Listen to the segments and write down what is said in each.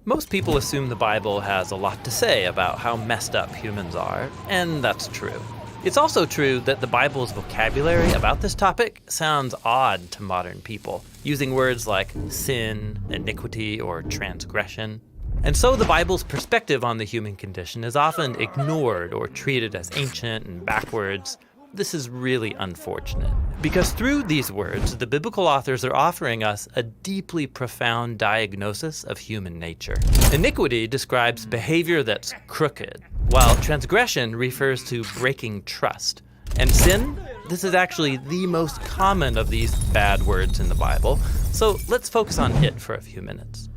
Most people assume the Bible has a lot to say about how messed up humans are, and that's true. It's also true that the Bible's vocabulary about this topic sounds odd to modern people, using words like sin, iniquity, or transgression. And so the Bible's perspective on the human condition is often ignored or treated as ancient and backwards. This is really unfortunate, because through these words, the biblical authors are offering us a deeply profound diagnosis of human nature. Iniquity describes behavior that's crooked, while transgression refers to breaking trust. And sin, this is actually the most common of these bad words in the Bible, so let's focus on it for a few minutes.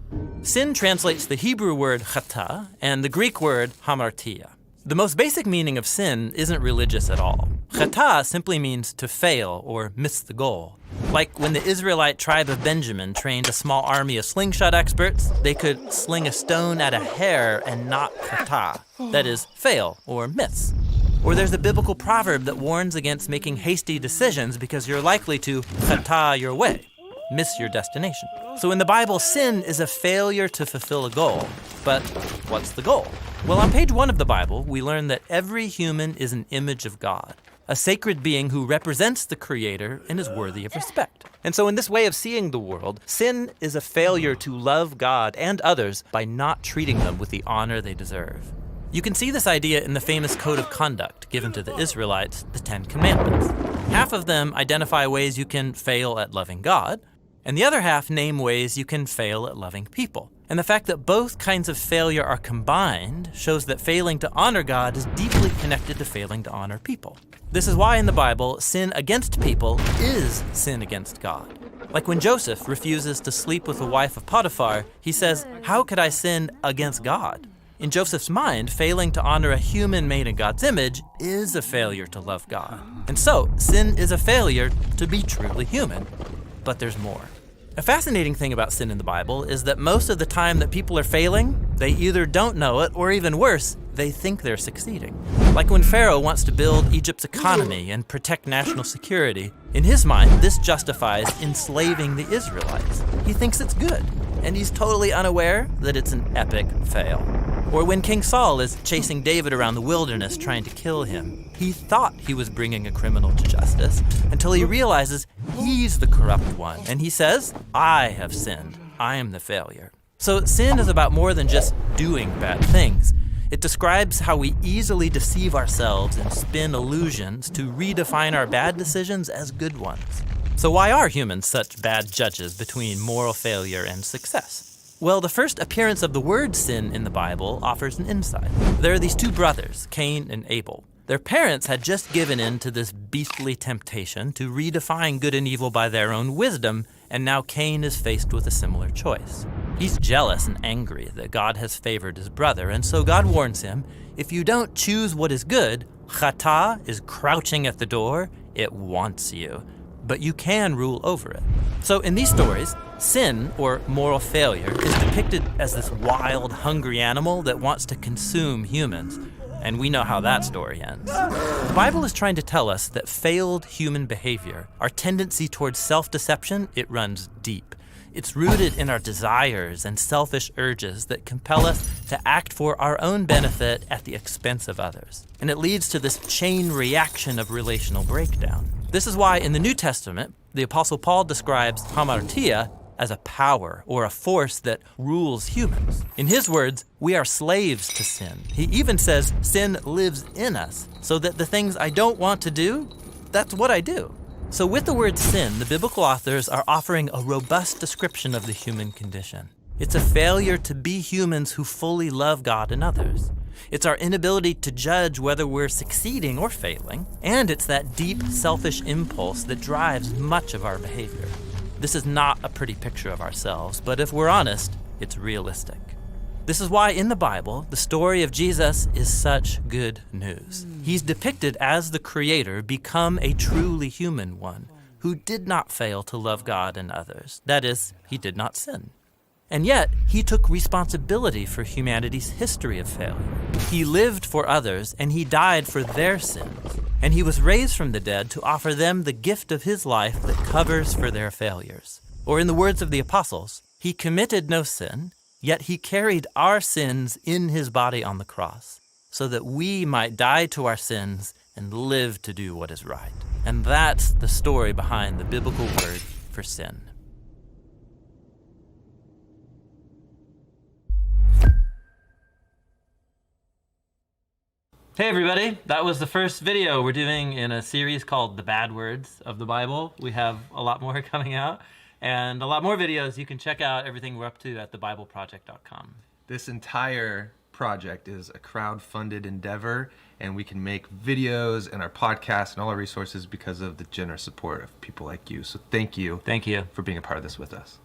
Sin translates the Hebrew word Khata and the Greek word hamartia. The most basic meaning of sin isn't religious at all. Khata simply means to fail or miss the goal. Like when the Israelite tribe of Benjamin trained a small army of slingshot experts, they could sling a stone at a hare and not khata, that is, fail or miss. Or there's a biblical proverb that warns against making hasty decisions because you're likely to khata your way, miss your destination. So in the Bible, sin is a failure to fulfill a goal. But what's the goal? Well, on page 1 of the Bible, we learn that every human is an image of God, a sacred being who represents the Creator and is worthy of respect. And so in this way of seeing the world, sin is a failure to love God and others by not treating them with the honor they deserve. You can see this idea in the famous code of conduct given to the Israelites, the 10 Commandments. Half of them identify ways you can fail at loving God, and the other half name ways you can fail at loving people. And the fact that both kinds of failure are combined shows that failing to honor God is deeply connected to failing to honor people. This is why in the Bible, sin against people is sin against God. Like when Joseph refuses to sleep with the wife of Potiphar, he says, "How could I sin against God?" In Joseph's mind, failing to honor a human made in God's image is a failure to love God. And so, sin is a failure to be truly human. But there's more. A fascinating thing about sin in the Bible is that most of the time that people are failing, they either don't know it, or even worse, they think they're succeeding. Like when Pharaoh wants to build Egypt's economy and protect national security, in his mind, this justifies enslaving the Israelites. He thinks it's good, and he's totally unaware that it's an epic fail. Or when King Saul is chasing David around the wilderness trying to kill him, he thought he was bringing a criminal to justice until he realizes he's the corrupt one. And he says, "I have sinned. I am the failure." So sin is about more than just doing bad things. It describes how we easily deceive ourselves and spin illusions to redefine our bad decisions as good ones. So why are humans such bad judges between moral failure and success? Well, the first appearance of the word sin in the Bible offers an insight. There are these two brothers, Cain and Abel. Their parents had just given in to this beastly temptation to redefine good and evil by their own wisdom, and now Cain is faced with a similar choice. He's jealous and angry that God has favored his brother, and so God warns him, if you don't choose what is good, Khata is crouching at the door, it wants you. But you can rule over it. So in these stories, sin, or moral failure, is depicted as this wild, hungry animal that wants to consume humans. And we know how that story ends. The Bible is trying to tell us that failed human behavior, our tendency towards self-deception, it runs deep. It's rooted in our desires and selfish urges that compel us to act for our own benefit at the expense of others. And it leads to this chain reaction of relational breakdown. This is why in the New Testament, the Apostle Paul describes hamartia as a power or a force that rules humans. In his words, we are slaves to sin. He even says sin lives in us, so that the things I don't want to do, that's what I do. So with the word sin, the biblical authors are offering a robust description of the human condition. It's a failure to be humans who fully love God and others. It's our inability to judge whether we're succeeding or failing, and it's that deep, selfish impulse that drives much of our behavior. This is not a pretty picture of ourselves, but if we're honest, it's realistic. This is why in the Bible, the story of Jesus is such good news. He's depicted as the Creator become a truly human one who did not fail to love God and others. That is, he did not sin. And yet, he took responsibility for humanity's history of failure. He lived for others, and he died for their sins. And he was raised from the dead to offer them the gift of his life that covers for their failures. Or in the words of the apostles, he committed no sin, Yet he carried our sins in his body on the cross, so that we might die to our sins and live to do what is right. And that's the story behind the biblical word for sin. Hey everybody, that was the first video we're doing in a series called The Bad Words of the Bible. We have a lot more coming out and a lot more videos. You can check out everything we're up to at thebibleproject.com. This entire project is a crowd-funded endeavor, and we can make videos and our podcast and all our resources because of the generous support of people like you. So thank you. Thank you for being a part of this with us.